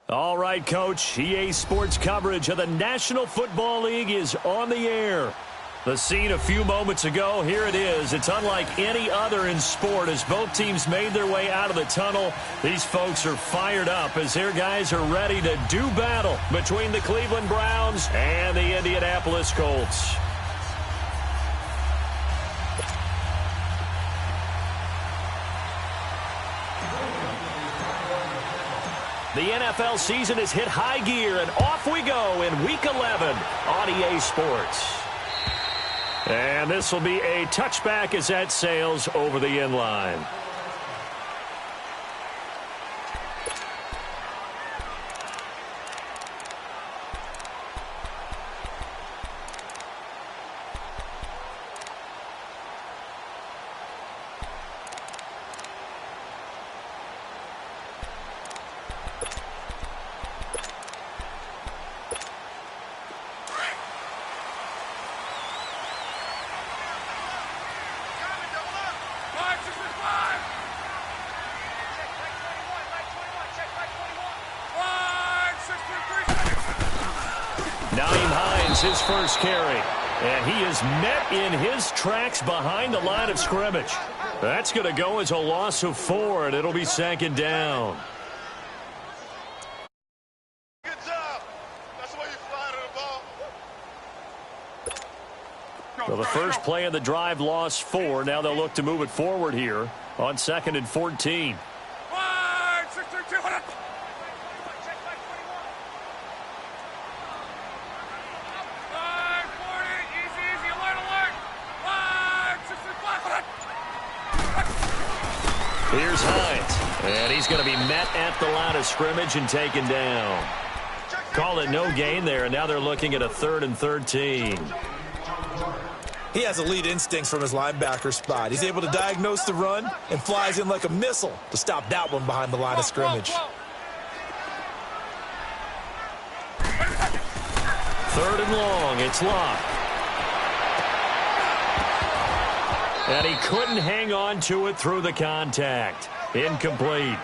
All right, Coach. EA Sports coverage of the National Football League is on the air. The scene a few moments ago, here it is. It's unlike any other in sport as both teams made their way out of the tunnel. These folks are fired up as their guys are ready to do battle between the Cleveland Browns and the Indianapolis Colts. The NFL season has hit high gear, and off we go in Week 11 on EA Sports. And this will be a touchback as that sails over the end line. His first carry, and he is met in his tracks behind the line of scrimmage. That's going to go as a loss of 4, and it'll be second down. Good job. That's the way you fly to the ball. Well, the first play of the drive lost 4. Now they'll look to move it forward here on 2nd and 14. Here's Hines, and he's going to be met at the line of scrimmage and taken down. Call it no gain there, and now they're looking at a 3rd and 13. He has elite instincts from his linebacker spot. He's able to diagnose the run and flies in like a missile to stop that one behind the line of scrimmage. 3rd and long, it's Locke. And he couldn't hang on to it through the contact. Incomplete.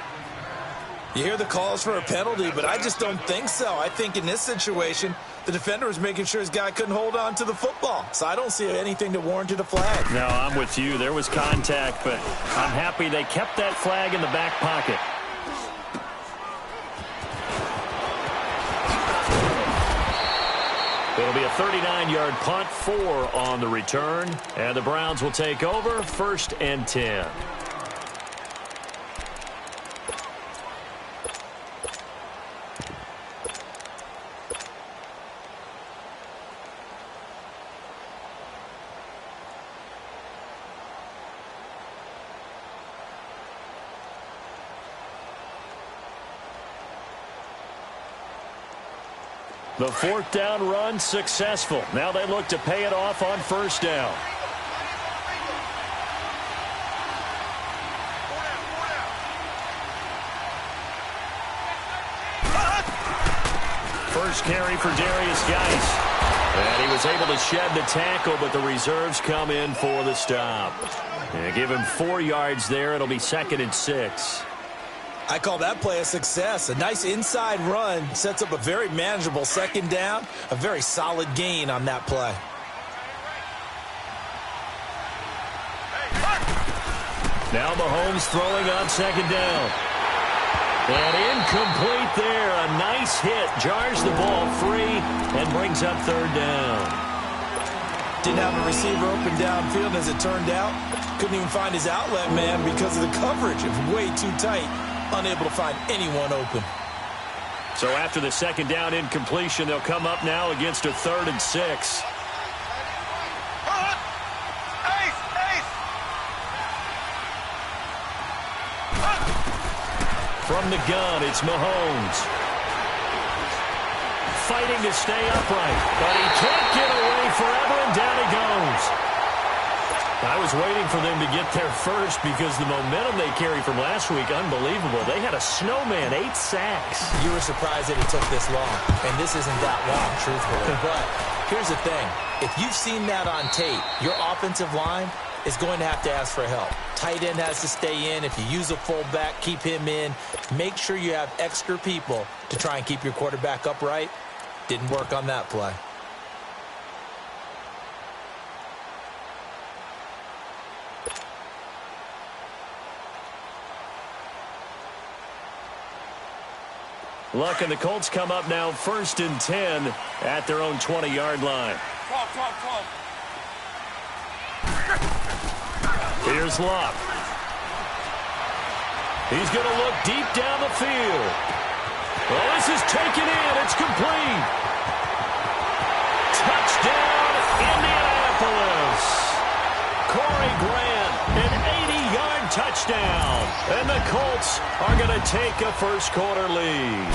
You hear the calls for a penalty, but I just don't think so. I think in this situation, the defender was making sure his guy couldn't hold on to the football. So I don't see anything that warranted a flag. No, I'm with you. There was contact, but I'm happy they kept that flag in the back pocket. It'll be a 39-yard punt, 4 on the return, and the Browns will take over 1st and 10. The 4th down run successful. Now they look to pay it off on 1st down. First carry for Darius Geis. And he was able to shed the tackle, but the reserves come in for the stop. And give him 4 yards there. It'll be 2nd and 6. I call that play a success. A nice inside run sets up a very manageable 2nd down. A very solid gain on that play. Now Mahomes throwing on 2nd down. And incomplete there. A nice hit. Jars the ball free and brings up 3rd down. Didn't have a receiver open downfield as it turned out. Couldn't even find his outlet man because of the coverage. It was way too tight. Unable to find anyone open. So after the 2nd down incompletion, they'll come up now against a 3rd and 6. From the gun, it's Mahomes. Fighting to stay upright, but he can't get away forever, and down he goes. I was waiting for them to get there first because the momentum they carry from last week, unbelievable. They had a snowman, 8 sacks. You were surprised that it took this long, and this isn't that long, truthfully. But here's the thing. If you've seen that on tape, your offensive line is going to have to ask for help. tight end has to stay in. If you use a fullback, keep him in. Make sure you have extra people to try and keep your quarterback upright. Didn't work on that play. Look, and the Colts come up now 1st and 10 at their own 20-yard line. Here's Luck. He's going to look deep down the field. Well, this is taken in. It's complete. Touchdown, Indianapolis. Corey Grant, an 80-yard touchdown. And the Colts are going to take a first-quarter lead.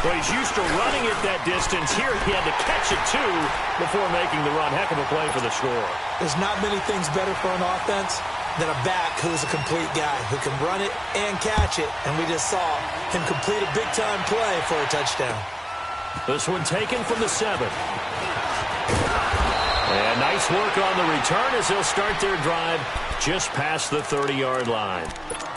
Well, he's used to running it that distance. Here he had to catch it, too, before making the run. Heck of a play for the score. There's not many things better for an offense than a back who's a complete guy who can run it and catch it. And we just saw him complete a big-time play for a touchdown. This one taken from the 7. And nice work on the return as they'll start their drive just past the 30-yard line.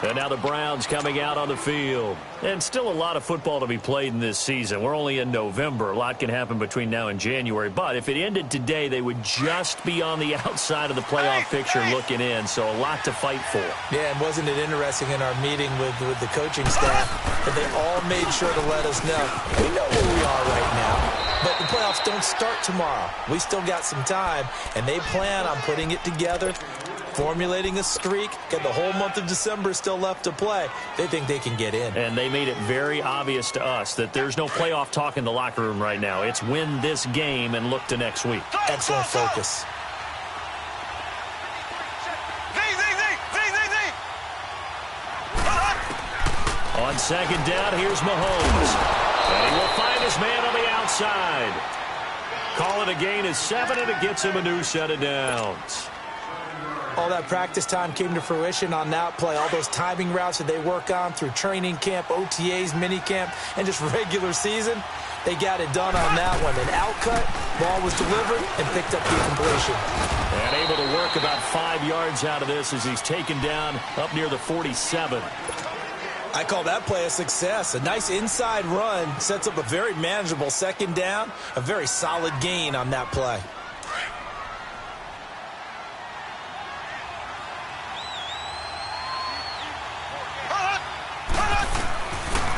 And now the Browns coming out on the field. And still a lot of football to be played in this season. We're only in November. A lot can happen between now and January. But if it ended today, they would just be on the outside of the playoff picture looking in. So a lot to fight for. Yeah, and wasn't it interesting in our meeting with the coaching staff that they all made sure to let us know. We know where we are right now. But the playoffs don't start tomorrow. We still got some time, and they plan on putting it together, formulating a streak, got the whole month of December still left to play. They think they can get in. And they made it very obvious to us that there's no playoff talk in the locker room right now. It's win this game and look to next week. Excellent focus. On second down, here's Mahomes. And he will find his man on the outside. Call it a gain of 7, and it gets him a new set of downs. All that practice time came to fruition on that play. All those timing routes that they work on through training camp, OTAs, minicamp, and just regular season, they got it done on that one. An outcut, ball was delivered, and picked up the completion. And able to work about 5 yards out of this as he's taken down up near the 47. I call that play a success. A nice inside run sets up a very manageable second down, a very solid gain on that play.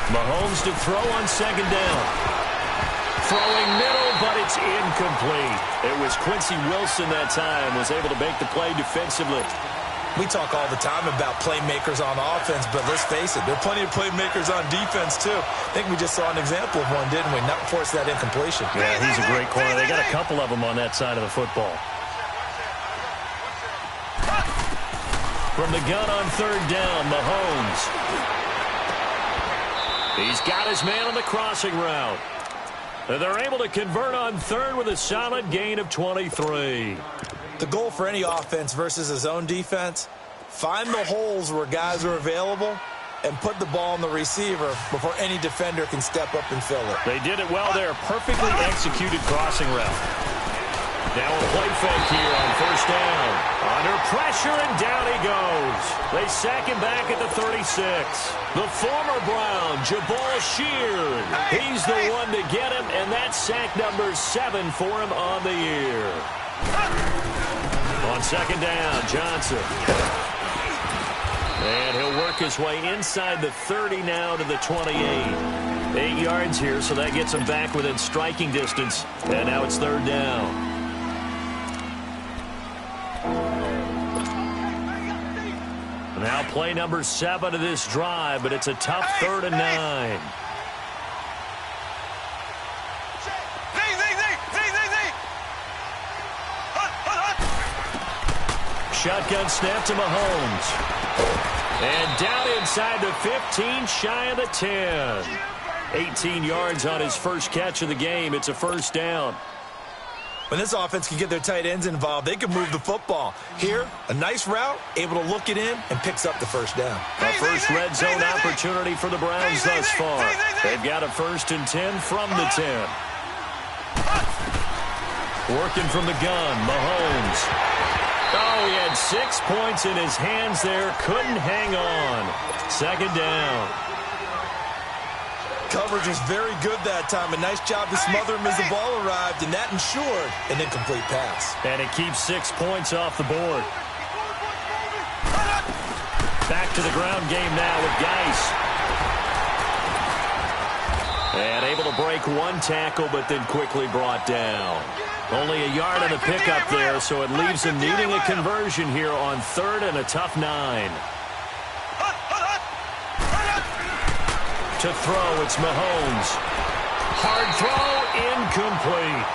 Mahomes to throw on second down. Throwing middle, but it's incomplete. It was Quincy Wilson that time, was able to make the play defensively. We talk all the time about playmakers on offense, but let's face it, there are plenty of playmakers on defense, too. I think we just saw an example of one, didn't we? Not force that incompletion. Yeah, he's a great corner. They got a couple of them on that side of the football. From the gun on third down, Mahomes. He's got his man on the crossing route. And they're able to convert on third with a solid gain of 23. The goal for any offense versus a zone defense, find the holes where guys are available and put the ball on the receiver before any defender can step up and fill it. They did it well there. Perfectly executed crossing route. Now a play fake here on first down. Under pressure, and down he goes. They sack him back at the 36. The former Brown, Jabal Sheard. He's the one to get him, and that's sack number 7 for him on the year. On second down, Johnson. And he'll work his way inside the 30 now to the 28. 8 yards here, so that gets him back within striking distance. And now it's third down. Now play number 7 of this drive, but it's a tough 3rd and 9. Shotgun snap to Mahomes. And down inside the 15, shy of the 10. 18 yards on his first catch of the game. It's a first down. When this offense can get their tight ends involved, they can move the football. Here, a nice route, able to look it in, and picks up the first down. A first red zone opportunity for the Browns thus far. They've got a 1st and 10 from the 10. Working from the gun, Mahomes. Oh, he had 6 points in his hands there. Couldn't hang on. Second down. Coverage was very good that time. A nice job to smother him as the ball arrived, and that ensured an incomplete pass. And it keeps 6 points off the board. Back to the ground game now with Geis. And able to break one tackle, but then quickly brought down. Only a yard on the pickup there, so it leaves him needing a conversion here on 3rd and a tough 9. To throw, it's Mahomes. Hard throw, incomplete.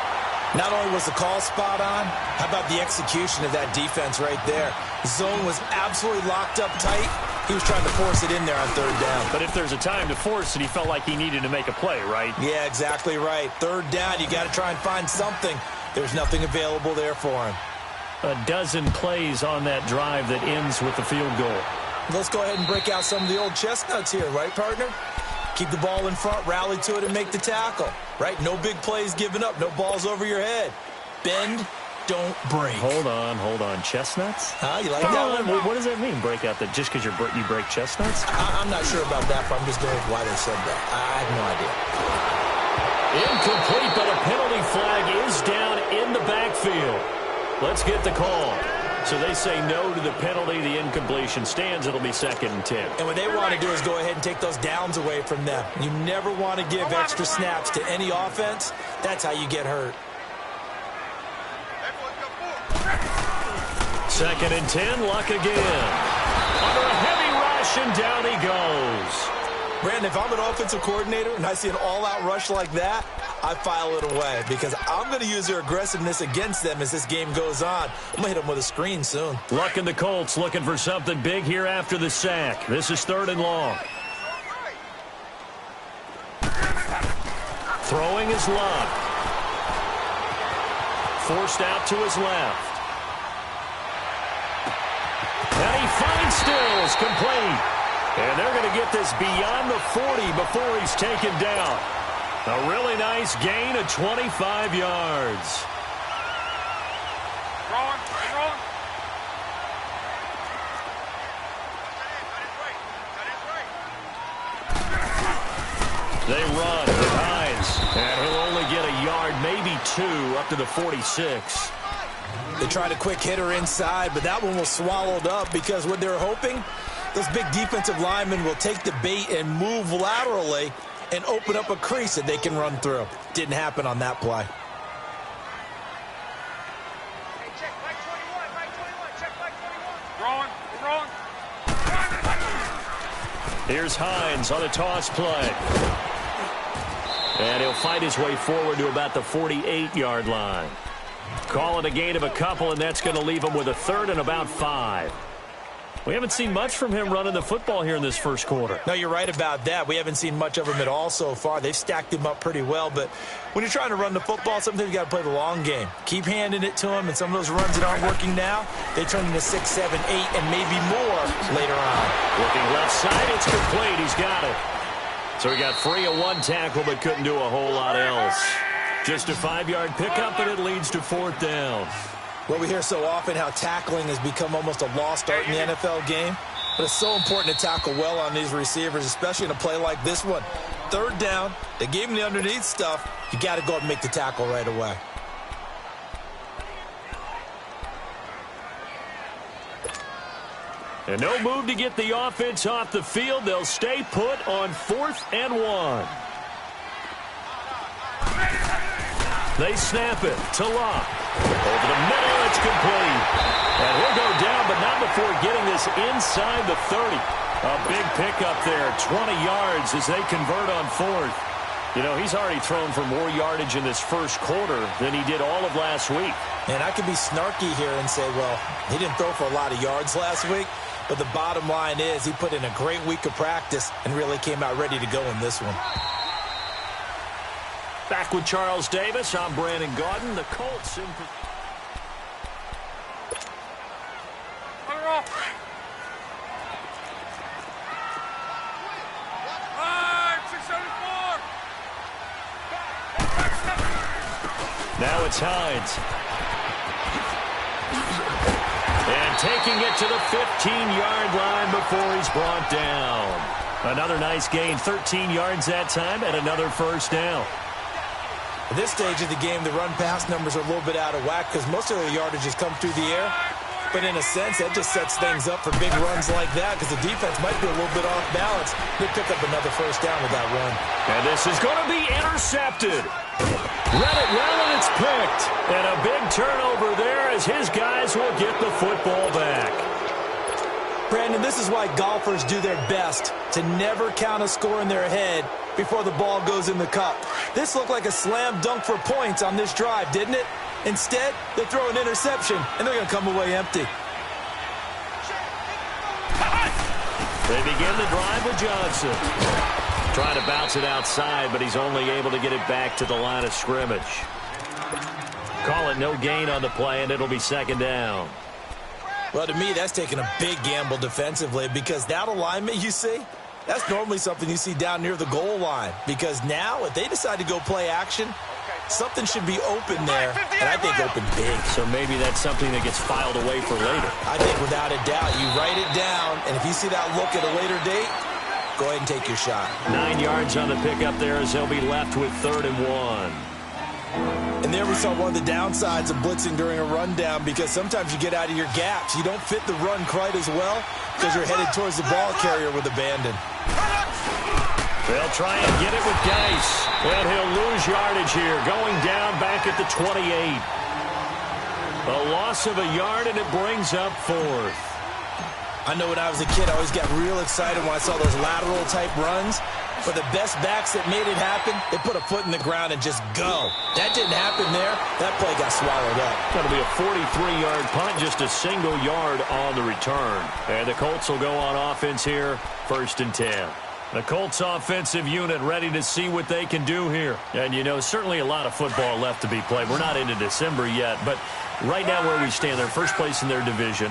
Not only was the call spot on, how about the execution of that defense right there? The zone was absolutely locked up tight. He was trying to force it in there on 3rd down. But if there's a time to force it, he felt like he needed to make a play, right? Yeah, exactly right. 3rd down, you got to try and find something. There's nothing available there for him. A dozen plays on that drive that ends with the field goal. Let's go ahead and break out some of the old chestnuts here, right, partner? Keep the ball in front, rally to it, and make the tackle, right? No big plays given up, no balls over your head. Bend, don't break. Hold on. Chestnuts? You like that one? What does that mean, break out that just because you break chestnuts? I'm not sure about that, but I'm just going with why they said that. I have no idea. Incomplete, but a penalty flag is down in the backfield. Let's get the call. So they say no to the penalty. The incompletion stands. It'll be 2nd and 10. And what they want to do is go ahead and take those downs away from them. You never want to give extra snaps to any offense. That's how you get hurt. 2nd and 10, Luck again. Under a heavy rush, and down he goes. Brandon, if I'm an offensive coordinator and I see an all-out rush like that, I file it away because I'm going to use their aggressiveness against them as this game goes on. I'm going to hit them with a screen soon. Luck and the Colts looking for something big here after the sack. This is 3rd and long. Throwing is Luck. Forced out to his left. And he finds Stills, complete. And they're going to get this beyond the 40 before he's taken down. A really nice gain of 25 yards. They run with Hines. And he'll only get a yard, maybe 2, up to the 46. They tried a quick hitter inside, but that one was swallowed up because what they're hoping, those big defensive linemen will take the bait and move laterally and open up a crease that they can run through. Didn't happen on that play. Here's Hines on a toss play. And he'll fight his way forward to about the 48-yard line. Call it a gain of a couple, and that's going to leave him with a 3rd and about 5. We haven't seen much from him running the football here in this first quarter. No, you're right about that. We haven't seen much of him at all so far. They've stacked him up pretty well, but when you're trying to run the football, sometimes you got to play the long game. Keep handing it to him, and some of those runs that aren't working now, they turn into 6, 7, 8, and maybe more later on. Looking left side, it's complete. He's got it. So he got free of one tackle, but couldn't do a whole lot else. Just a 5-yard pickup, and it leads to 4th down. Well, we hear so often how tackling has become almost a lost art in the NFL game. But it's so important to tackle well on these receivers, especially in a play like this one. 3rd down, they gave him the underneath stuff. You got to go and make the tackle right away. And no move to get the offense off the field. They'll stay put on 4th and 1. They snap it to Luck. Over the middle, it's complete. And he'll go down, but not before getting this inside the 30. A big pickup there, 20 yards as they convert on 4th. You know, he's already thrown for more yardage in this first quarter than he did all of last week. And I could be snarky here and say, well, he didn't throw for a lot of yards last week. But the bottom line is he put in a great week of practice and really came out ready to go in this one. Back with Charles Davis, I'm Brandon Gaudin. The Colts in... Now it's Hines. And taking it to the 15-yard line before he's brought down. Another nice gain, 13 yards that time, and another first down. At this stage of the game, the run-pass numbers are a little bit out of whack because most of the yardage has come through the air. But in a sense, that just sets things up for big runs like that because the defense might be a little bit off balance. They pick up another first down with that run. And this is going to be intercepted. Read it well, and it's picked. And a big turnover there as his guys will get the football back. Brandon, this is why golfers do their best to never count a score in their head before the ball goes in the cup. This looked like a slam dunk for points on this drive, didn't it? Instead, they throw an interception, and they're going to come away empty. They begin the drive with Johnson. Trying to bounce it outside, but he's only able to get it back to the line of scrimmage. Call it no gain on the play, and it'll be second down. Well, to me, that's taking a big gamble defensively because that alignment you see, that's normally something you see down near the goal line. Because now, if they decide to go play action, something should be open there, and I think open big. So maybe that's something that gets filed away for later. I think without a doubt, you write it down, and if you see that look at a later date, go ahead and take your shot. 9 yards on the pickup there as they'll be left with 3rd and 1. And there we saw one of the downsides of blitzing during a rundown because sometimes you get out of your gaps. You don't fit the run quite as well because you're headed towards the ball carrier with abandon. They'll try and get it with Geis. And he'll lose yardage here, going down back at the 28. A loss of a yard, and it brings up 4th. I know when I was a kid, I always got real excited when I saw those lateral-type runs. But the best backs that made it happen, they put a foot in the ground and just go. That didn't happen there. That play got swallowed up. Going to be a 43-yard punt, just a single yard on the return. And the Colts will go on offense here, 1st and 10. The Colts offensive unit ready to see what they can do here. And, you know, certainly a lot of football left to be played. We're not into December yet, but right now where we stand, they're first place in their division.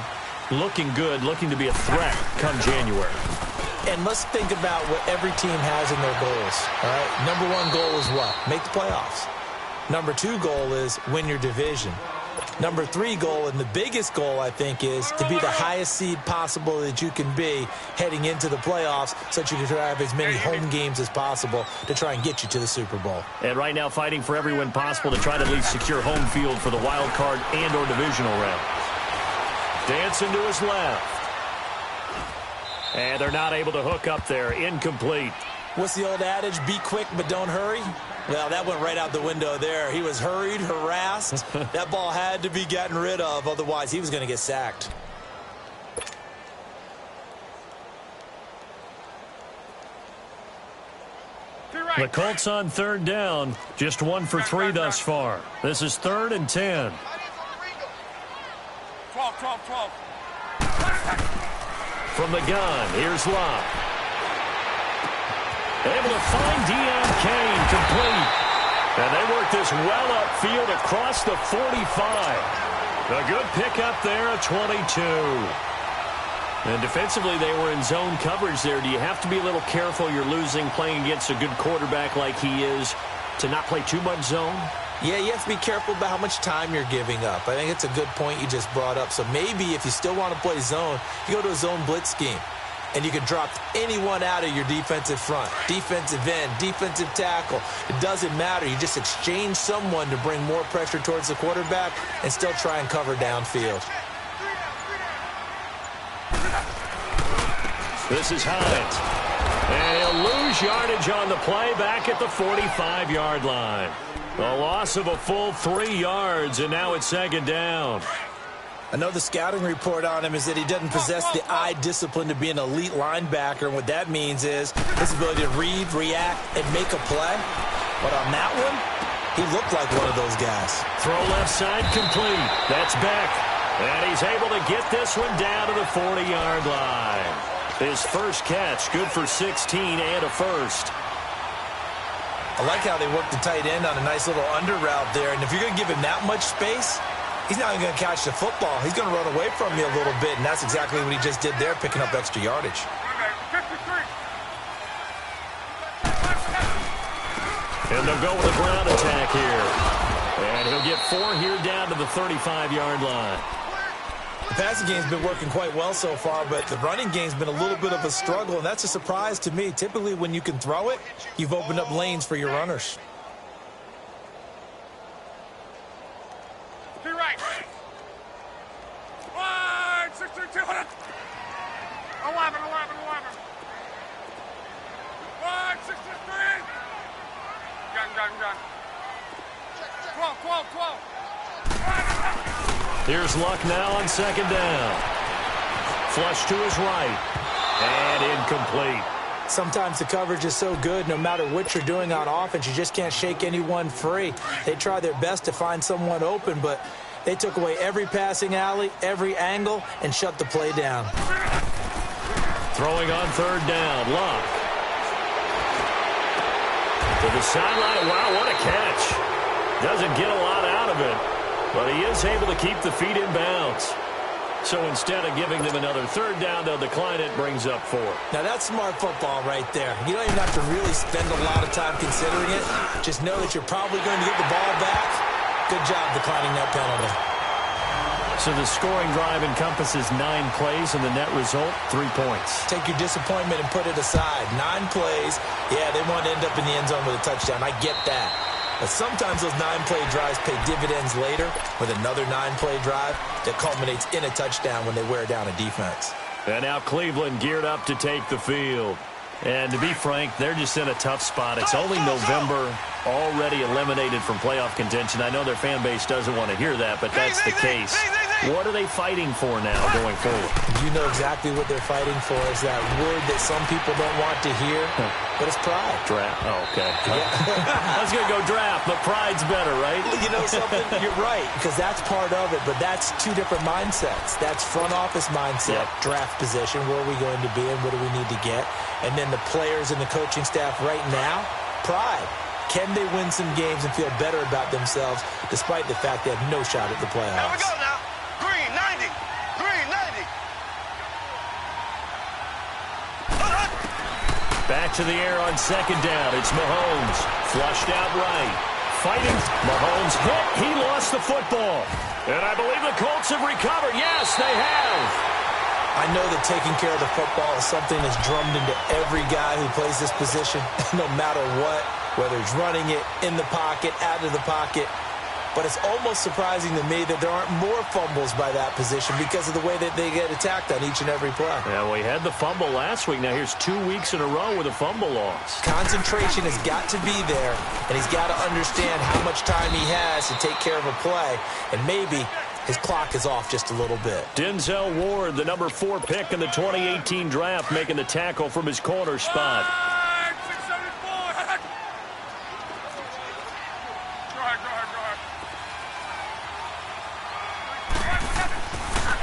Looking good, looking to be a threat come January. And let's think about what every team has in their goals. All right? Number 1 goal is what? Make the playoffs. Number 2 goal is win your division. Number 3 goal, and the biggest goal, I think, is to be the highest seed possible that you can be heading into the playoffs so that you can have as many home games as possible to try and get you to the Super Bowl. And right now fighting for every win possible to try to at least secure home field for the wild card and or divisional round. Dancing to his left. And they're not able to hook up there. Incomplete. What's the old adage? Be quick, but don't hurry. Well, that went right out the window there. He was hurried, harassed. That ball had to be gotten rid of. Otherwise, he was going to get sacked. The Colts on 3rd down. Just 1 for 3 thus far. This is 3rd and 10. 12. From the gun, here's Locke. Able to find Deon Cain, complete. And they work this well upfield across the 45. A good pickup there at 22. And defensively, they were in zone coverage there. Do you have to be a little careful? You're losing, playing against a good quarterback like he is, to not play too much zone? Yeah, you have to be careful about how much time you're giving up. I think it's a good point you just brought up. So maybe if you still want to play zone, you go to a zone blitz scheme. And you can drop anyone out of your defensive front. Defensive end, defensive tackle. It doesn't matter. You just exchange someone to bring more pressure towards the quarterback and still try and cover downfield. This is Hines. And he'll lose yardage on the play back at the 45-yard line. A loss of a full 3 yards, and now it's 2nd down. I know the scouting report on him is that he doesn't possess the eye discipline to be an elite linebacker. And what that means is his ability to read, react, and make a play. But on that one, he looked like one of those guys. Throw left side complete. That's Beck. And he's able to get this one down to the 40-yard line. His first catch, good for 16 and a first. I like how they work the tight end on a nice little under route there. And if you're going to give him that much space, he's not even going to catch the football. He's going to run away from you a little bit, and that's exactly what he just did there, picking up extra yardage. And they'll go with a ground attack here. And he'll get 4 here down to the 35-yard line. The passing game's been working quite well so far, but the running game's been a little bit of a struggle, and that's a surprise to me. Typically, when you can throw it, you've opened up lanes for your runners. To right. 1, 6, 2, 11. 11. 1, 6, 3. Gun. 12. Here's Luck now on second down. Flush to his right. And incomplete. Sometimes the coverage is so good, no matter what you're doing on offense, you just can't shake anyone free. They try their best to find someone open, but they took away every passing alley, every angle, and shut the play down. Throwing on third down, Luck. To the sideline. Wow, what a catch. Doesn't get a lot out of it, but he is able to keep the feet in bounds. So instead of giving them another third down, they'll decline it, brings up 4. Now, that's smart football right there. You don't even have to really spend a lot of time considering it. Just know that you're probably going to get the ball back. Good job declining that penalty. So the scoring drive encompasses 9 plays, and the net result, 3 points. Take your disappointment and put it aside. 9 plays. Yeah, they want to end up in the end zone with a touchdown. I get that. But sometimes those 9-play drives pay dividends later with another 9-play drive that culminates in a touchdown when they wear down a defense. And now Cleveland geared up to take the field. And to be frank, they're just in a tough spot. It's only November, already eliminated from playoff contention. I know their fan base doesn't want to hear that, but that's the case. What are they fighting for now going forward? You know exactly what they're fighting for. Is that word that some people don't want to hear, but it's pride. Draft. Oh, okay. Yeah. I was going to go draft, but pride's better, right? You know something? You're right, because that's part of it, but that's 2 different mindsets. That's front office mindset, draft position, where are we going to be and what do we need to get? And then the players and the coaching staff right now, pride. Can they win some games and feel better about themselves despite the fact they have no shot at the playoffs? Here we go now. Green 90. Back to the air on second down. It's Mahomes. Flushed out right. Fighting. Mahomes hit. He lost the football. And I believe the Colts have recovered. Yes, they have. I know that taking care of the football is something that's drummed into every guy who plays this position, no matter what, whether he's running it, in the pocket, out of the pocket. But it's almost surprising to me that there aren't more fumbles by that position because of the way that they get attacked on each and every play. Yeah, we had the fumble last week. Now here's 2 weeks in a row with a fumble loss. Concentration has got to be there, and he's got to understand how much time he has to take care of a play, and maybe his clock is off just a little bit. Denzel Ward, the number 4 pick in the 2018 draft, making the tackle from his corner spot.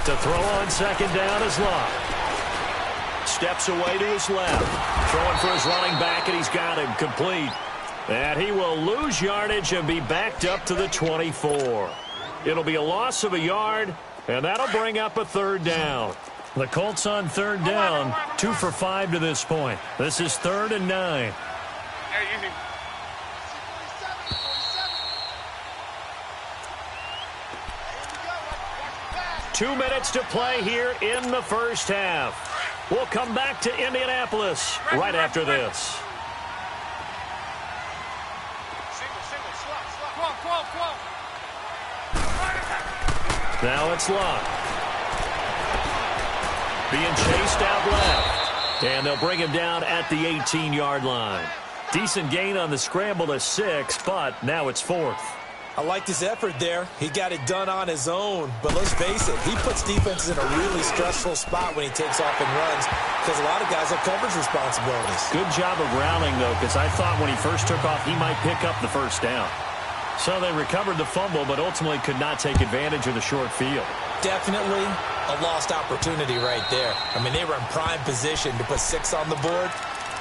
To throw on second down is Luck. Steps away to his left. Throwing for his running back, and he's got him complete. And he will lose yardage and be backed up to the 24. It'll be a loss of a yard, and that'll bring up a third down. The Colts on third down, 2 for 5 to this point. This is 3rd and 9. 2 minutes to play here in the first half. We'll come back to Indianapolis right after this. Now it's Luck. Being chased out left. And they'll bring him down at the 18-yard line. Decent gain on the scramble to 6, but now it's 4th. I liked his effort there. He got it done on his own. But let's face it, he puts defenses in a really stressful spot when he takes off and runs because a lot of guys have coverage responsibilities. Good job of rallying, though, because I thought when he first took off, he might pick up the first down. So they recovered the fumble, but ultimately could not take advantage of the short field. Definitely a lost opportunity right there. I mean, they were in prime position to put 6 on the board.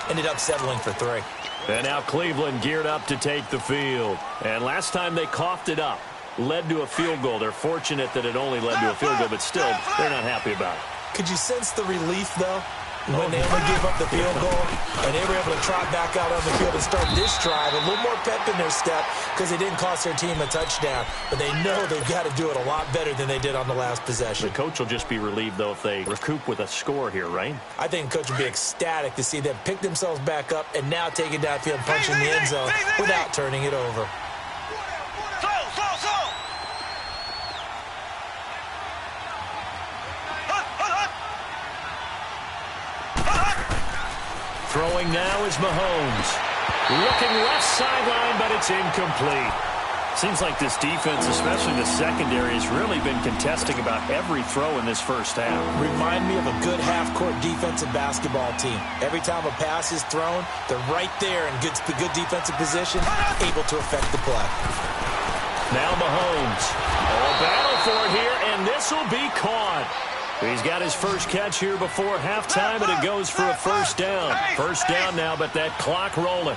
Ended up settling for 3. And now Cleveland geared up to take the field. And last time they coughed it up, led to a field goal. They're fortunate that it only led to a field goal, but still, they're not happy about it. Could you sense the relief, though? when they only gave up the field goal, and they were able to trot back out on the field and start this drive. A little more pep in their step because they didn't cost their team a touchdown. But they know they've got to do it a lot better than they did on the last possession. The coach will just be relieved, though, if they recoup with a score here, right? I think the coach will be ecstatic to see them pick themselves back up and now take it downfield and punch in the end zone without turning it over. Throwing now is Mahomes. Looking left sideline, but it's incomplete. Seems like this defense, especially the secondary, has really been contesting about every throw in this first half. Remind me of a good half-court defensive basketball team. Every time a pass is thrown, they're right there in good defensive position, able to affect the play. Now Mahomes. A battle for it here, and this will be caught. He's got his first catch here before halftime, and it goes for a first down. First down now, but that clock rolling.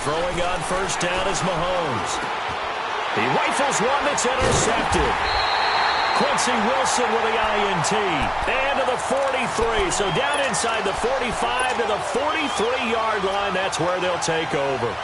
Throwing on first down is Mahomes. He rifles one that's intercepted. Quincy Wilson with the INT. And to the 43. So down inside the 45 to the 43-yard line. That's where they'll take over.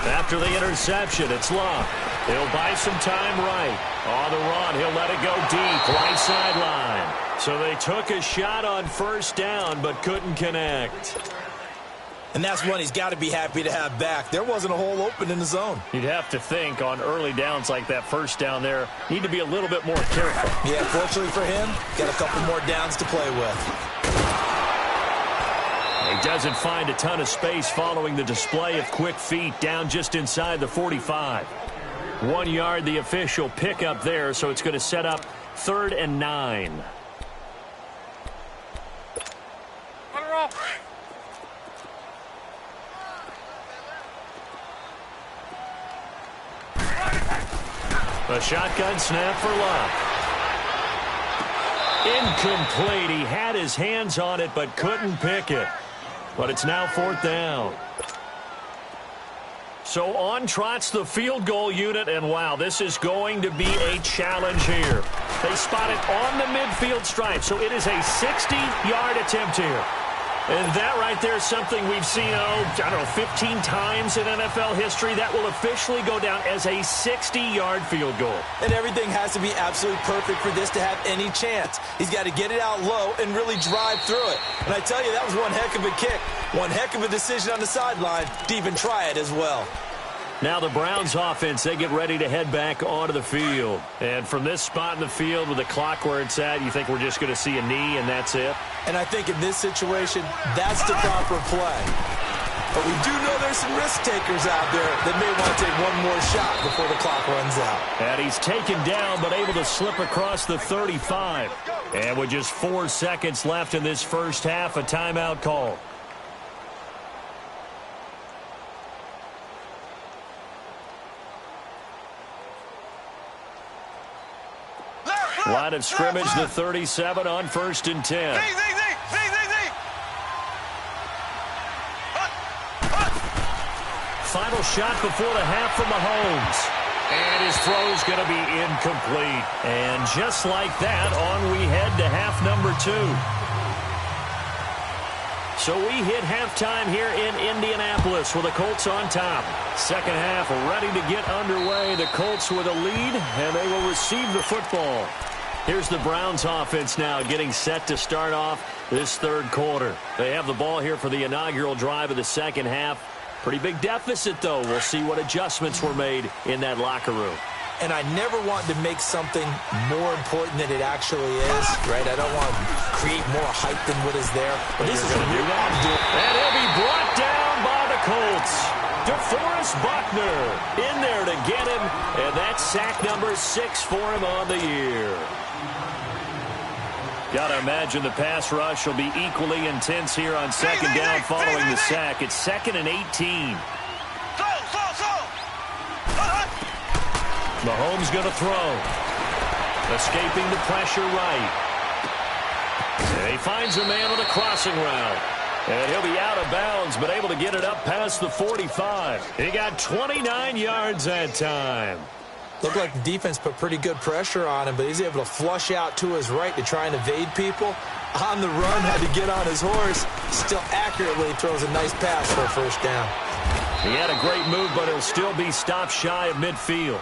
After the interception, it's Love. He'll buy some time right. On the run, he'll let it go deep, right sideline. So they took a shot on first down, but couldn't connect. And that's one he's got to be happy to have back. There wasn't a hole open in the zone. You'd have to think on early downs like that first down there, need to be a little bit more careful. Yeah, fortunately for him, got a couple more downs to play with. He doesn't find a ton of space following the display of quick feet down just inside the 45. 1 yard, the official pickup there, so it's going to set up 3rd and 9. A shotgun snap for Love. Incomplete. He had his hands on it but couldn't pick it. But it's now 4th down. So on trots the field goal unit, and wow, this is going to be a challenge here. They spot it on the midfield stripe, so it is a 60-yard attempt here. And that right there is something we've seen, I don't know, 15 times in NFL history. That will officially go down as a 60-yard field goal. And everything has to be absolutely perfect for this to have any chance. He's got to get it out low and really drive through it. And I tell you, that was one heck of a kick. One heck of a decision on the sideline to even try it as well. Now the Browns offense, they get ready to head back onto the field. And from this spot in the field with the clock where it's at, you think we're just going to see a knee and that's it? And I think in this situation, that's the proper play. But we do know there's some risk takers out there that may want to take one more shot before the clock runs out. And he's taken down but able to slip across the 35. And with just 4 seconds left in this first half, a timeout call. Line of scrimmage, the 37 on 1st and 10. Final shot before the half from Mahomes. And his throw's going to be incomplete. And just like that, on we head to half number 2. So we hit halftime here in Indianapolis with the Colts on top. Second half ready to get underway. The Colts with a lead, and they will receive the football. Here's the Browns offense now getting set to start off this third quarter. They have the ball here for the inaugural drive of the second half. Pretty big deficit, though. We'll see what adjustments were made in that locker room. And I never want to make something more important than it actually is, right? I don't want to create more hype than what is there. But this is going to do that. And he'll be brought down by the Colts. DeForest Buckner in there to get him, and that's sack number 6 for him on the year. Got to imagine the pass rush will be equally intense here on second down following the sack. It's 2nd and 18. Mahomes going to throw. Escaping the pressure right. And he finds a man on a crossing route. And he'll be out of bounds, but able to get it up past the 45. He got 29 yards that time. Looked like the defense put pretty good pressure on him, but he's able to flush out to his right to try and evade people. On the run, had to get on his horse. Still accurately throws a nice pass for a first down. He had a great move, but he'll still be stopped shy of midfield.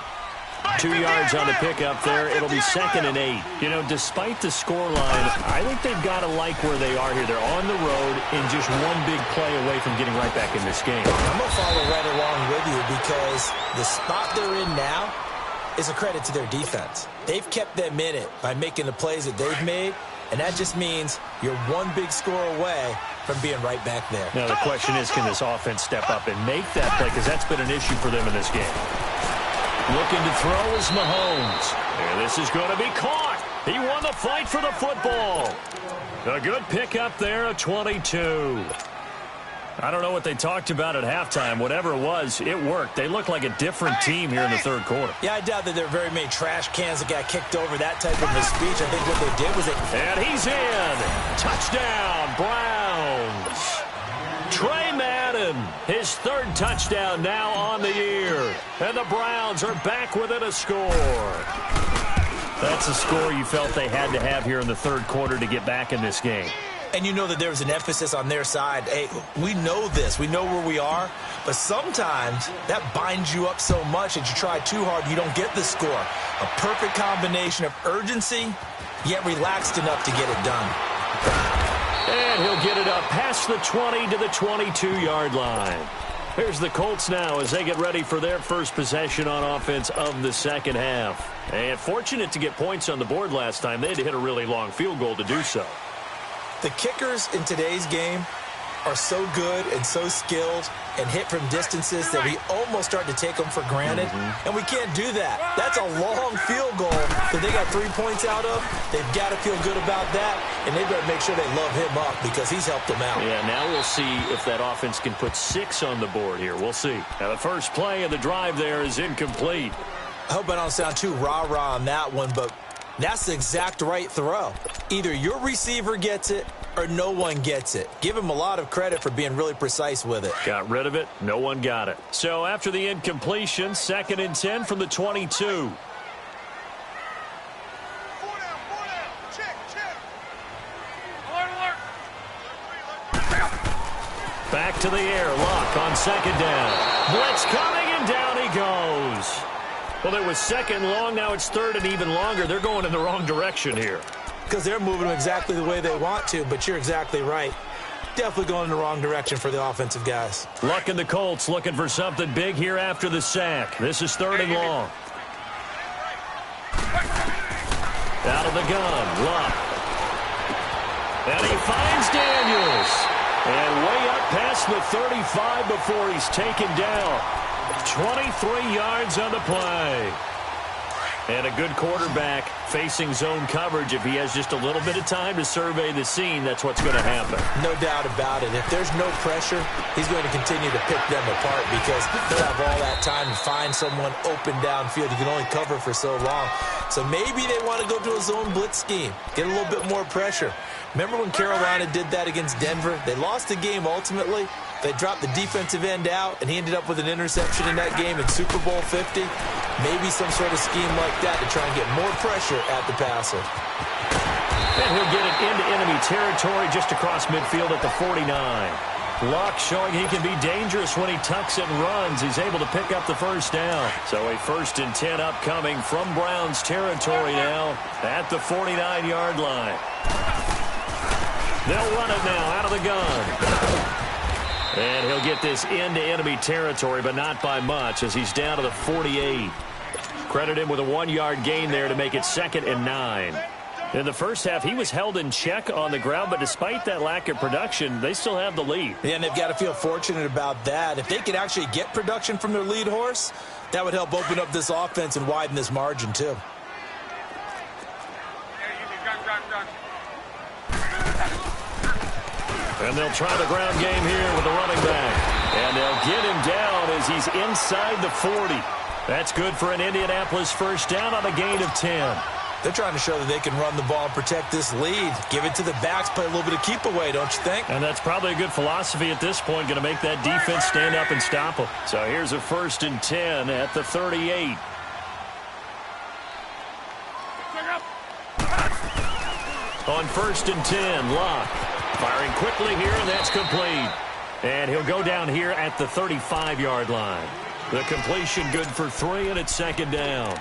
2 yards on the pickup there. It'll be 2nd and 8. You know, despite the scoreline, I think they've got to like where they are here. They're on the road and just one big play away from getting right back in this game. I'm going to follow right along with you because the spot they're in now is a credit to their defense. They've kept them in it by making the plays that they've made, and that just means you're one big score away from being right back there. Now, the question is, can this offense step up and make that play? Because that's been an issue for them in this game. Looking to throw is Mahomes. And this is going to be caught. He won the fight for the football. A good pickup there at 22. I don't know what they talked about at halftime. Whatever it was, it worked. They look like a different team here in the third quarter. Yeah, I doubt that there are very many trash cans that got kicked over, that type of a speech. I think what they did was And he's in. Touchdown, Browns. Trey Madden, his 3rd touchdown now on the year. And the Browns are back within a score. That's a score you felt they had to have here in the third quarter to get back in this game. And you know that there was an emphasis on their side. Hey, we know this. We know where we are. But sometimes that binds you up so much that you try too hard, you don't get the score. A perfect combination of urgency, yet relaxed enough to get it done. And he'll get it up past the 20 to the 22-yard line. Here's the Colts now as they get ready for their first possession on offense of the second half. And fortunate to get points on the board last time. They had to hit a really long field goal to do so. The kickers in today's game are so good and so skilled and hit from distances that we almost start to take them for granted. And we can't do that. That's a long field goal that they got 3 points out of. They've got to feel good about that, and they've got to make sure they love him up because he's helped them out. Yeah, now we'll see if that offense can put 6 on the board here. We'll see. Now the first play of the drive there is incomplete. I hope I don't sound too rah-rah on that one, but that's the exact right throw. Either your receiver gets it or no one gets it. Give him a lot of credit for being really precise with it. Got rid of it. No one got it. So after the incompletion, 2nd and 10 from the 22. Back to the air. Luck on 2nd down. Blitz coming, and down he goes. Well, it was 2nd long. Now it's 3rd and even longer. They're going in the wrong direction here. Because they're moving them exactly the way they want to, but you're exactly right. Definitely going in the wrong direction for the offensive guys. Luck and the Colts looking for something big here after the sack. This is 3rd and long. Out of the gun, Luck. And he finds Daniels. And way up past the 35 before he's taken down. 23 yards on the play. And a good quarterback facing zone coverage. If he has just a little bit of time to survey the scene, that's what's going to happen. No doubt about it. If there's no pressure, he's going to continue to pick them apart because he'll have all that time to find someone open downfield. You can only cover for so long. So maybe they want to go to a zone blitz scheme, get a little bit more pressure. Remember when Carolina did that against Denver? They lost the game ultimately. They dropped the defensive end out, and he ended up with an interception in that game in Super Bowl 50. Maybe some sort of scheme like that to try and get more pressure at the passer. And he'll get it into enemy territory just across midfield at the 49. Luck showing he can be dangerous when he tucks and runs. He's able to pick up the first down. So a 1st and 10 upcoming from Browns territory now at the 49-yard line. They'll run it now out of the gun. And he'll get this into enemy territory, but not by much as he's down to the 48. Credit him with a 1-yard gain there to make it 2nd and 9. In the first half, he was held in check on the ground, but despite that lack of production, they still have the lead. Yeah, and they've got to feel fortunate about that. If they could actually get production from their lead horse, that would help open up this offense and widen this margin, too. And they'll try the ground game here with the running back. And they'll get him down as he's inside the 40. That's good for an Indianapolis first down on a gain of 10. They're trying to show that they can run the ball and protect this lead. Give it to the backs, play a little bit of keep away, don't you think? And that's probably a good philosophy at this point, going to make that defense stand up and stop them. So here's a 1st and 10 at the 38. On 1st and 10, Locke firing quickly here, and that's complete. And he'll go down here at the 35-yard line. The completion good for 3, and it's 2nd down.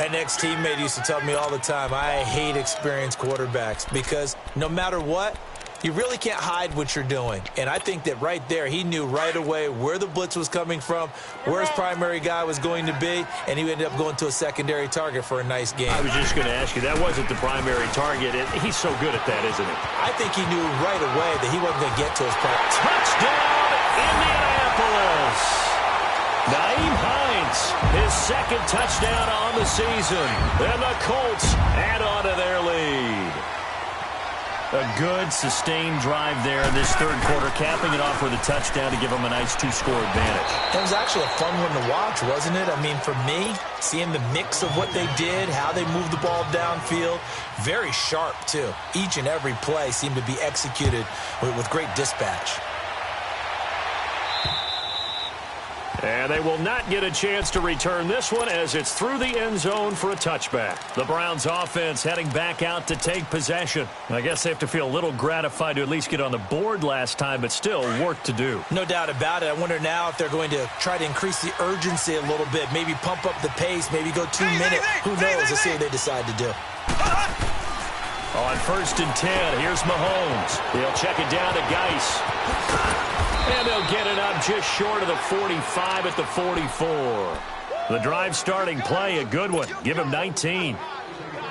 An ex-teammate used to tell me all the time, I hate experienced quarterbacks because no matter what, you really can't hide what you're doing. And I think that right there, he knew right away where the blitz was coming from, where his primary guy was going to be, and he ended up going to a secondary target for a nice game. I was just going to ask you, that wasn't the primary target. He's so good at that, isn't he? I think he knew right away that he wasn't going to get to his part. Touchdown, Indianapolis! Nyheim Hines, his 2nd touchdown on the season. And the Colts add on to their lead. A good, sustained drive there in this 3rd quarter, capping it off with a touchdown to give them a nice 2-score advantage. It was actually a fun one to watch, wasn't it? I mean, for me, seeing the mix of what they did, how they moved the ball downfield, very sharp, too. Each and every play seemed to be executed with great dispatch. And they will not get a chance to return this one as it's through the end zone for a touchback. The Browns offense heading back out to take possession. I guess they have to feel a little gratified to at least get on the board last time, but still work to do. No doubt about it. I wonder now if they're going to try to increase the urgency a little bit, maybe pump up the pace, maybe go 2 minutes. Who knows? Let's see what they decide to do. On 1st and 10, here's Mahomes. He'll check it down to Geis. And they'll get it up just short of the 45 at the 44. The drive starting play, a good one. Give him 19.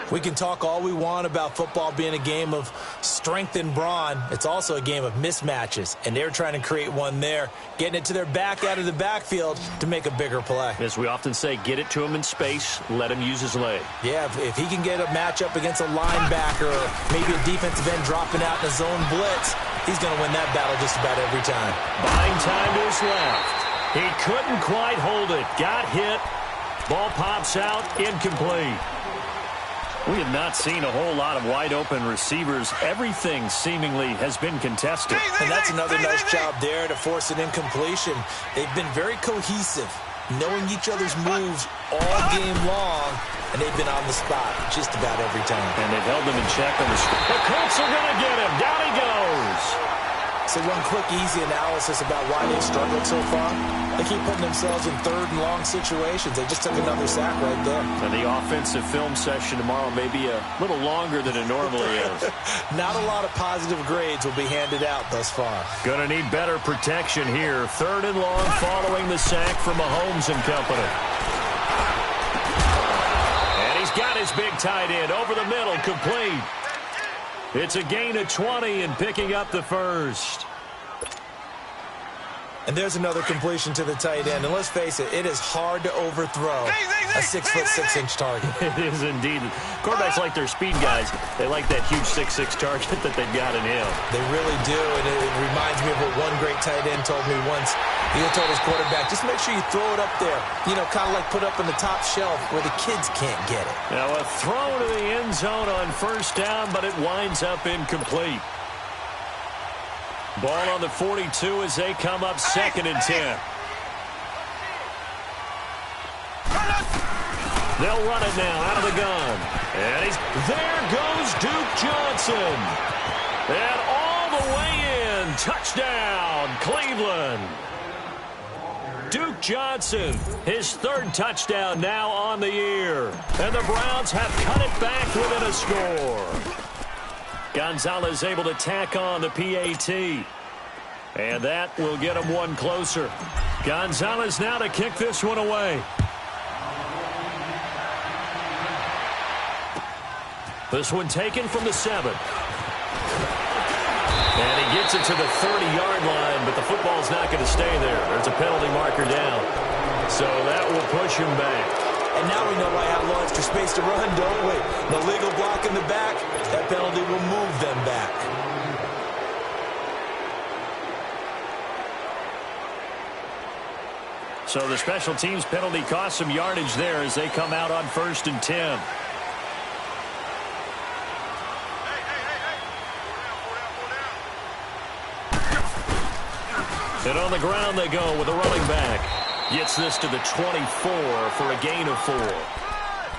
We can talk all we want about football being a game of strength and brawn. It's also a game of mismatches, and they're trying to create one there, getting it to their back out of the backfield to make a bigger play. As we often say, get it to him in space, let him use his leg. Yeah, if he can get a matchup against a linebacker or maybe a defensive end dropping out in a zone blitz, he's going to win that battle just about every time. Buying time to his left. He couldn't quite hold it. Got hit. Ball pops out, incomplete. We have not seen a whole lot of wide-open receivers. Everything seemingly has been contested. And that's another nice job there to force an incompletion. They've been very cohesive, knowing each other's moves all game long, and they've been on the spot just about every time. And they've held them in check on the score. The Colts are going to get him. Down he goes. So one quick, easy analysis about why they've struggled so far. They keep putting themselves in 3rd and long situations. They just took another sack right there. And the offensive film session tomorrow may be a little longer than it normally is. Not a lot of positive grades will be handed out thus far. Going to need better protection here. 3rd and long following the sack from Mahomes and company. And he's got his big tight end over the middle, complete. It's a gain of 20 and picking up the 1st. And there's another completion to the tight end. And let's face it, it is hard to overthrow a 6'6" target. It is indeed. Quarterbacks like their speed guys. They like that huge 6'6" target that they've got in him. They really do, and it reminds me of what one great tight end told me once. He told his quarterback, just make sure you throw it up there. You know, kind of like put up on the top shelf where the kids can't get it. Now a throw to the end zone on 1st down, but it winds up incomplete. Ball on the 42 as they come up 2nd and 10. They'll run it now out of the gun. And there goes Duke Johnson. And all the way in. Touchdown, Cleveland. Duke Johnson, his 3rd touchdown now on the year. And the Browns have cut it back within a score. Gonzalez able to tack on the PAT. And that will get him one closer. Gonzalez now to kick this one away. This one taken from the 7. And he gets it to the 30-yard line, but the football's not going to stay there. There's a penalty marker down. So that will push him back. And now we know why I have a little extra space to run, don't we? The legal block in the back, that penalty will move them back. So the special teams penalty cost some yardage there as they come out on 1st and 10. And on the ground they go with a running back. Gets this to the 24 for a gain of 4.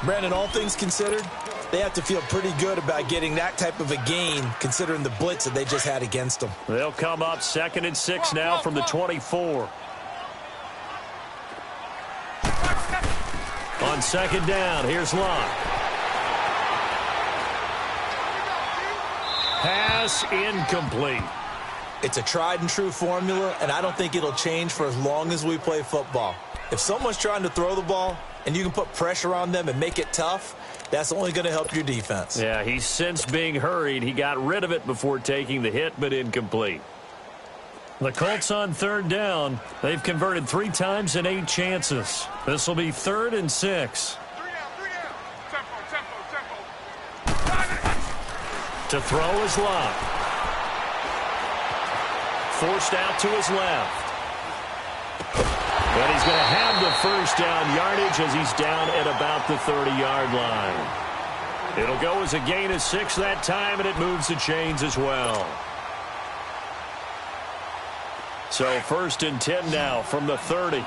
Brandon, all things considered, they have to feel pretty good about getting that type of a gain considering the blitz that they just had against them. They'll come up 2nd and 6 now from the 24. On 2nd down, here's Locke. Pass incomplete. It's a tried-and-true formula, and I don't think it'll change for as long as we play football. If someone's trying to throw the ball and you can put pressure on them and make it tough, that's only going to help your defense. Yeah, he's since being hurried. He got rid of it before taking the hit, but incomplete. The Colts on 3rd down. They've converted 3 times in 8 chances. This will be 3rd and 6. 3 down. Tempo. To throw is Locke. Forced out to his left. But he's going to have the 1st down yardage as he's down at about the 30-yard line. It'll go as a gain of 6 that time, and it moves the chains as well. So 1st and 10 now from the 30.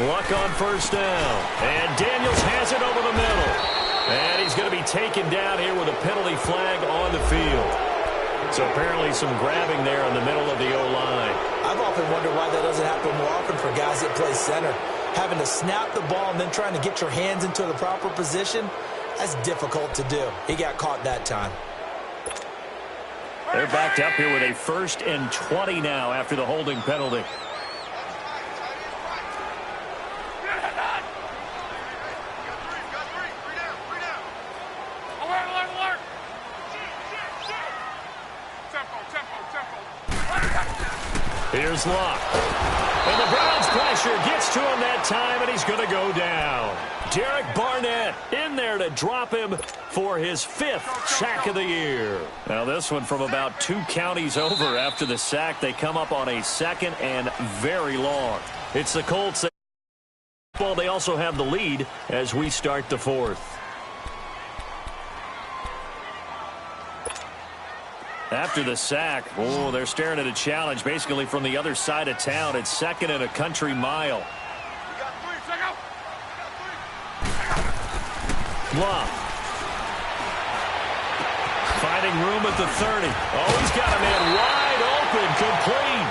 Luck on 1st down. And Daniels has it over the middle. And he's going to be taken down here with a penalty flag on the field. So apparently some grabbing there in the middle of the O-line. I've often wondered why that doesn't happen more often for guys that play center. Having to snap the ball and then trying to get your hands into the proper position, that's difficult to do. He got caught that time. They're backed up here with a 1st and 20 now after the holding penalty. Here's Locke. And the Browns pressure gets to him that time, and he's going to go down. Derek Barnett in there to drop him for his 5th sack of the year. Now this one from about 2 counties over after the sack. They come up on a 2nd and very long. It's the Colts. Well, they also have the lead as we start the 4th. After the sack, they're staring at a challenge basically from the other side of town. It's 2nd and a country mile. Love. Finding room at the 30. Oh, he's got a man wide open, complete.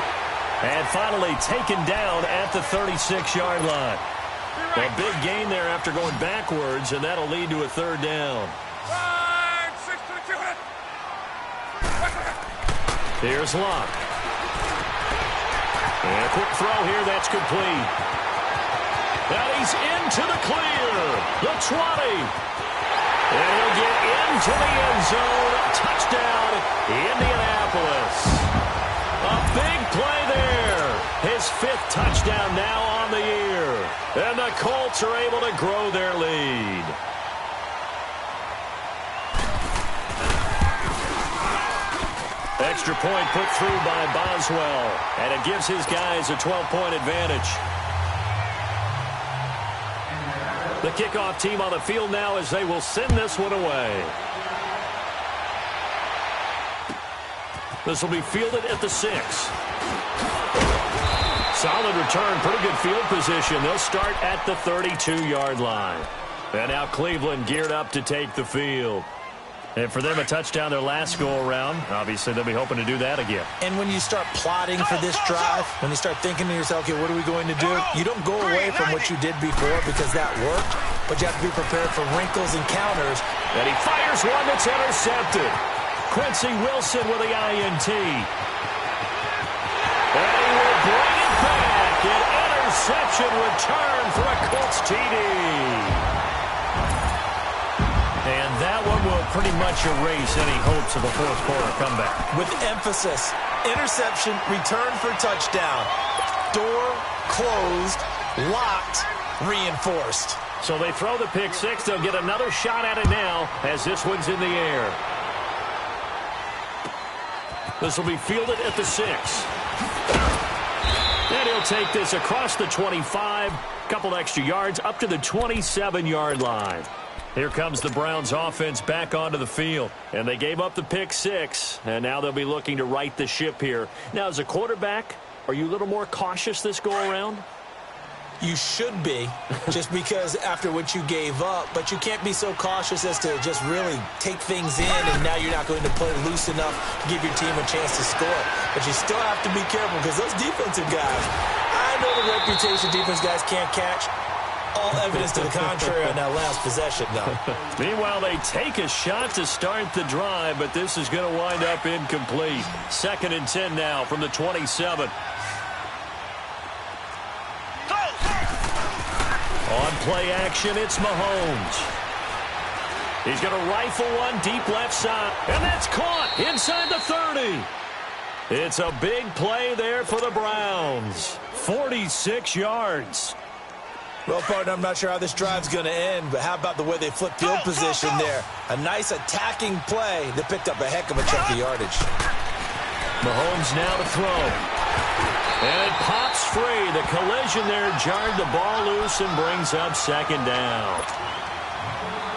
And finally taken down at the 36-yard line. A big gain there after going backwards, and that'll lead to a 3rd down. Here's Locke. And a quick throw here, that's complete. Now he's into the clear. The 20. And he'll get into the end zone. Touchdown, Indianapolis. A big play there. His 5th touchdown now on the year. And the Colts are able to grow their lead. Extra point put through by Boswell. And it gives his guys a 12-point advantage. The kickoff team on the field now as they will send this one away. This will be fielded at the 6. Solid return, pretty good field position. They'll start at the 32-yard line. And now Cleveland geared up to take the field. And for them, a touchdown their last go-around. Obviously, they'll be hoping to do that again. And when you start plotting for this drive, when you start thinking to yourself, okay, what are we going to do? You don't go away from what you did before because that worked, but you have to be prepared for wrinkles and counters. And he fires one that's intercepted. Quincy Wilson with the INT. And he will bring it back and interception return for a Colts TD. And that one will pretty much erase any hopes of a fourth quarter comeback. With emphasis, interception, return for touchdown. Door closed, locked, reinforced. So they throw the pick six. They'll get another shot at it now as this one's in the air. This will be fielded at the 6. And he'll take this across the 25, couple extra yards, up to the 27-yard line. Here comes the Browns offense back onto the field. And they gave up the pick six, and now they'll be looking to right the ship here. Now, as a quarterback, are you a little more cautious this go-around? You should be, just because after what you gave up, but you can't be so cautious as to just really take things in, and now you're not going to play loose enough to give your team a chance to score. But you still have to be careful because those defensive guys, I know the reputation defense guys can't catch. All evidence to the contrary on that last possession, though. Meanwhile, they take a shot to start the drive, but this is going to wind up incomplete. 2nd and 10 now from the 27. On play action, it's Mahomes. He's going to rifle one deep left side, and that's caught inside the 30. It's a big play there for the Browns. 46 yards. Well, partner, I'm not sure how this drive's going to end, but how about the way they flipped field position there? A nice attacking play that picked up a heck of a chunk of yardage. Mahomes now to throw. And it pops free. The collision there jarred the ball loose and brings up 2nd down.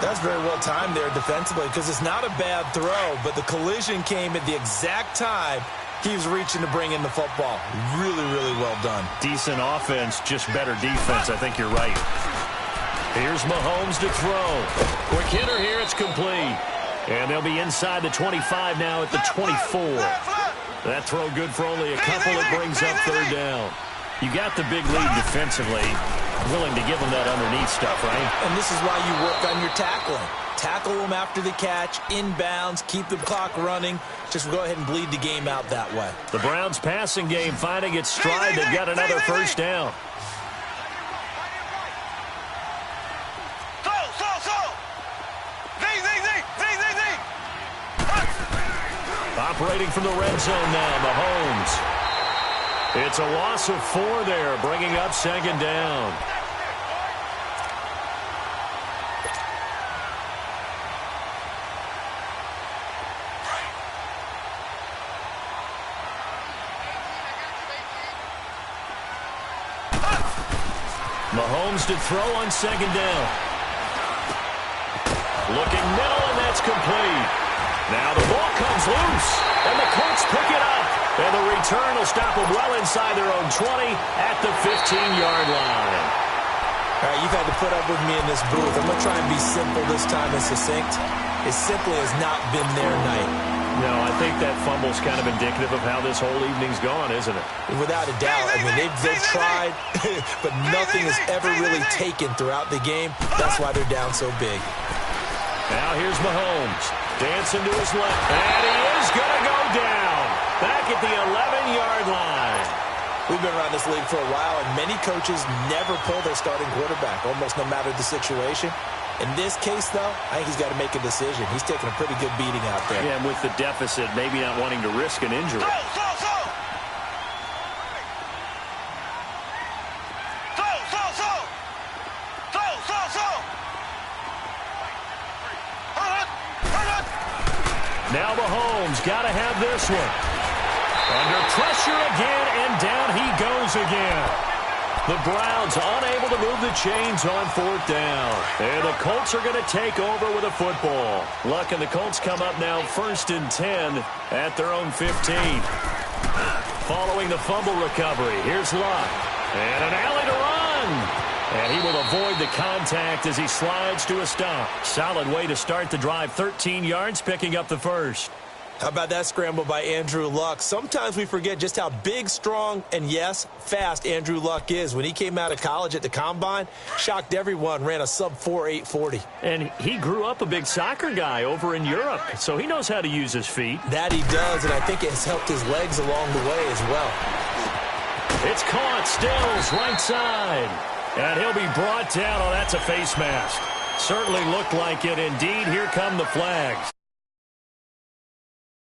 That's very well timed there defensively because it's not a bad throw, but the collision came at the exact time he was reaching to bring in the football. Really, really well done. Decent offense, just better defense. I think you're right. Here's Mahomes to throw. Quick hitter here. It's complete. And they'll be inside the 25 now at the 24. That throw good for only a couple. It brings up 3rd down. You got the big lead defensively. Willing to give them that underneath stuff, right? And this is why you work on your tackling. Tackle them after the catch, inbounds, keep the clock running. Just go ahead and bleed the game out that way. The Browns passing game finding its stride. They've got another 1st down. Operating from the red zone now, Mahomes. It's a loss of 4 there, bringing up 2nd down. Mahomes to throw on 2nd down. Looking middle, and that's complete. Now the ball comes loose, and the Colts pick it up. And the return will stop them well inside their own 20 at the 15-yard line. All right, you've had to put up with me in this booth. I'm going to try and be simple this time and succinct. It simply has not been their night. No, I think that fumble's kind of indicative of how this whole evening's gone, isn't it? Without a doubt. I mean, they've tried, but nothing has ever really taken throughout the game. That's why they're down so big. Now here's Mahomes. Dancing to his left. And he is going to go down. Back at the 11-yard line. We've been around this league for a while, and many coaches never pull their starting quarterback, almost no matter the situation. In this case, though, I think he's got to make a decision. He's taking a pretty good beating out there. Yeah, and with the deficit, maybe not wanting to risk an injury. Now Mahomes got to have this one. Under pressure again, and down he goes again. The Browns unable to move the chains on 4th down. And the Colts are going to take over with a football. Luck and the Colts come up now 1st and 10 at their own 15. Following the fumble recovery, here's Luck. And an alley to run. And he will avoid the contact as he slides to a stop. Solid way to start the drive. 13 yards, picking up the 1st. How about that scramble by Andrew Luck? Sometimes we forget just how big, strong, and, yes, fast Andrew Luck is. When he came out of college at the Combine, shocked everyone, ran a sub-4 840. And he grew up a big soccer guy over in Europe, so he knows how to use his feet. That he does, and I think it has helped his legs along the way as well. It's caught. Stills right side. And he'll be brought down. Oh, that's a face mask. Certainly looked like it. Indeed, here come the flags.